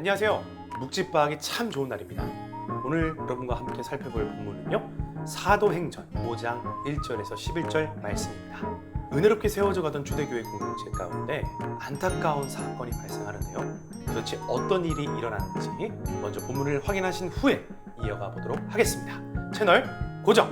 안녕하세요. 묵집과학이 참 좋은 날입니다. 오늘 여러분과 함께 살펴볼 본문은요, 사도행전 5장 1절에서 11절 말씀입니다. 은혜롭게 세워져 가던 초대교회 공동체 가운데 안타까운 사건이 발생하는데요. 도대체 어떤 일이 일어나는지 먼저 본문을 확인하신 후에 이어가 보도록 하겠습니다. 채널 고정!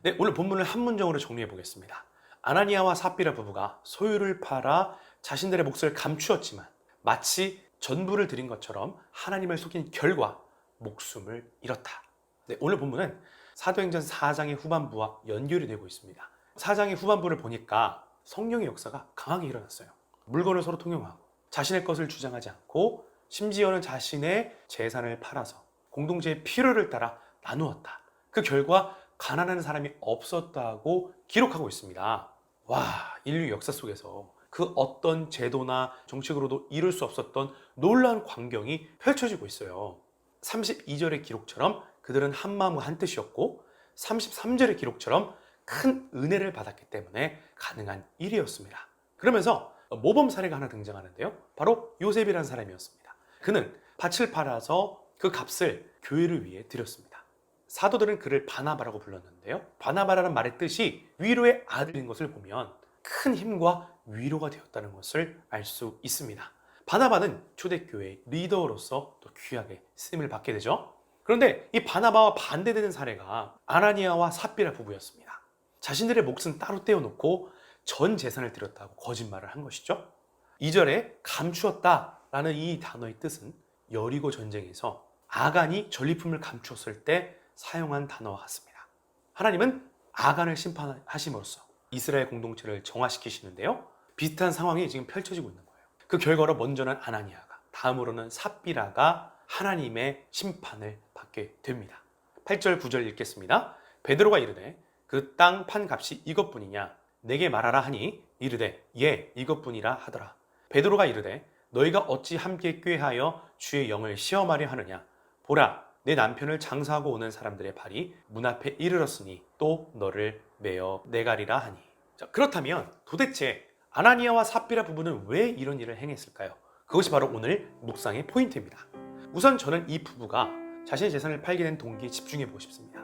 네, 오늘 본문을 한 문장으로 정리해 보겠습니다. 아나니아와 삽비라 부부가 소유를 팔아 자신들의 몫을 감추었지만 마치 전부를 드린 것처럼 하나님을 속인 결과 목숨을 잃었다. 네, 오늘 본문은 사도행전 4장의 후반부와 연결이 되고 있습니다. 4장의 후반부를 보니까 성령의 역사가 강하게 일어났어요. 물건을 서로 통용하고 자신의 것을 주장하지 않고 심지어는 자신의 재산을 팔아서 공동체의 필요를 따라 나누었다. 그 결과 가난한 사람이 없었다고 기록하고 있습니다. 와, 인류 역사 속에서 그 어떤 제도나 정책으로도 이룰 수 없었던 놀라운 광경이 펼쳐지고 있어요. 32절의 기록처럼 그들은 한 마음과 한 뜻이었고 33절의 기록처럼 큰 은혜를 받았기 때문에 가능한 일이었습니다. 그러면서 모범 사례가 하나 등장하는데요. 바로 요셉이라는 사람이었습니다. 그는 밭을 팔아서 그 값을 교회를 위해 드렸습니다. 사도들은 그를 바나바라고 불렀는데요. 바나바라는 말의 뜻이 위로의 아들인 것을 보면 큰 힘과 위로가 되었다는 것을 알 수 있습니다. 바나바는 초대교회의 리더로서 또 귀하게 쓰임을 받게 되죠. 그런데 이 바나바와 반대되는 사례가 아나니아와 삽비라 부부였습니다. 자신들의 몫은 따로 떼어놓고 전 재산을 드렸다고 거짓말을 한 것이죠. 2절에 감추었다라는 이 단어의 뜻은 여리고 전쟁에서 아간이 전리품을 감추었을 때 사용한 단어와 같습니다. 하나님은 아간을 심판하심으로써 이스라엘 공동체를 정화시키시는데요. 비슷한 상황이 지금 펼쳐지고 있는 거예요. 그 결과로 먼저는 아나니아가, 다음으로는 삽비라가 하나님의 심판을 받게 됩니다. 8절 9절 읽겠습니다. 베드로가 이르되 그 땅 판 값이 이것뿐이냐 내게 말하라 하니 이르되 예 이것뿐이라 하더라. 베드로가 이르되 너희가 어찌 함께 꾀하여 주의 영을 시험하려 하느냐 보라 내 남편을 장사하고 오는 사람들의 발이 문 앞에 이르렀으니 또 너를 메어 내가리라 하니. 자, 그렇다면 도대체 아나니아와 삽비라 부부는 왜 이런 일을 행했을까요? 그것이 바로 오늘 묵상의 포인트입니다. 우선 저는 이 부부가 자신의 재산을 팔게 된 동기에 집중해 보고 싶습니다.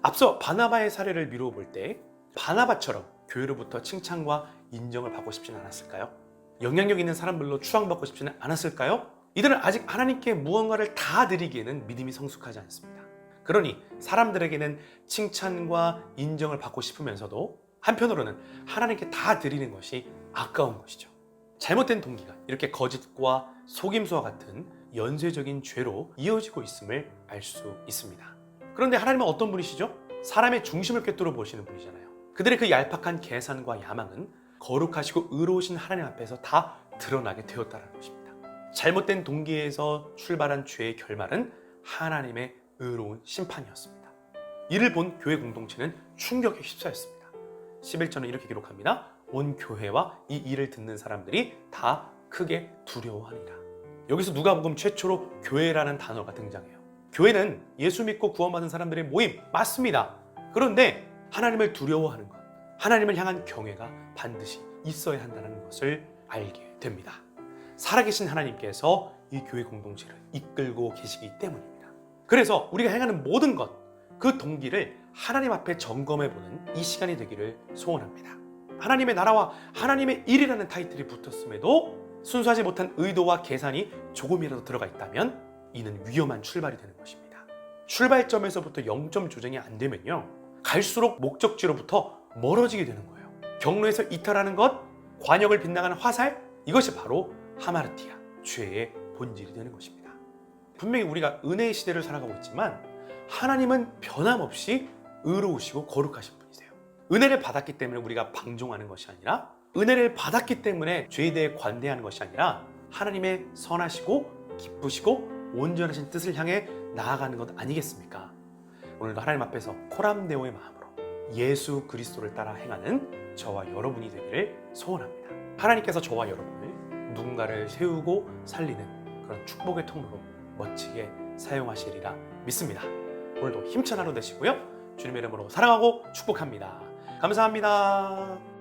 앞서 바나바의 사례를 미루어 볼 때 바나바처럼 교회로부터 칭찬과 인정을 받고 싶지는 않았을까요? 영향력 있는 사람들로 추앙받고 싶지는 않았을까요? 이들은 아직 하나님께 무언가를 다 드리기에는 믿음이 성숙하지 않습니다. 그러니 사람들에게는 칭찬과 인정을 받고 싶으면서도 한편으로는 하나님께 다 드리는 것이 아까운 것이죠. 잘못된 동기가 이렇게 거짓과 속임수와 같은 연쇄적인 죄로 이어지고 있음을 알 수 있습니다. 그런데 하나님은 어떤 분이시죠? 사람의 중심을 꿰뚫어 보시는 분이잖아요. 그들의 그 얄팍한 계산과 야망은 거룩하시고 의로우신 하나님 앞에서 다 드러나게 되었다는 것입니다. 잘못된 동기에서 출발한 죄의 결말은 하나님의 의로운 심판이었습니다. 이를 본 교회 공동체는 충격에 휩싸였습니다. 11절은 이렇게 기록합니다. 온 교회와 이 일을 듣는 사람들이 다 크게 두려워하니라. 여기서 누가복음 최초로 교회라는 단어가 등장해요. 교회는 예수 믿고 구원받은 사람들의 모임 맞습니다. 그런데 하나님을 두려워하는 것, 하나님을 향한 경외가 반드시 있어야 한다는 것을 알게 됩니다. 살아계신 하나님께서 이 교회 공동체를 이끌고 계시기 때문입니다. 그래서 우리가 행하는 모든 것, 그 동기를 하나님 앞에 점검해보는 이 시간이 되기를 소원합니다. 하나님의 나라와 하나님의 일이라는 타이틀이 붙었음에도 순수하지 못한 의도와 계산이 조금이라도 들어가 있다면 이는 위험한 출발이 되는 것입니다. 출발점에서부터 0점 조정이 안 되면요, 갈수록 목적지로부터 멀어지게 되는 거예요. 경로에서 이탈하는 것, 관역을 빗나가는 화살, 이것이 바로 하마르티아, 죄의 본질이 되는 것입니다. 분명히 우리가 은혜의 시대를 살아가고 있지만 하나님은 변함없이 의로우시고 거룩하신 분이세요. 은혜를 받았기 때문에 우리가 방종하는 것이 아니라, 은혜를 받았기 때문에 죄에 대해 관대하는 것이 아니라 하나님의 선하시고 기쁘시고 온전하신 뜻을 향해 나아가는 것 아니겠습니까? 오늘도 하나님 앞에서 코람데오의 마음으로 예수 그리스도를 따라 행하는 저와 여러분이 되기를 소원합니다. 하나님께서 저와 여러분을 누군가를 세우고 살리는 그런 축복의 통로로 멋지게 사용하시리라 믿습니다. 오늘도 힘찬 하루 되시고요. 주님의 이름으로 사랑하고 축복합니다. 감사합니다.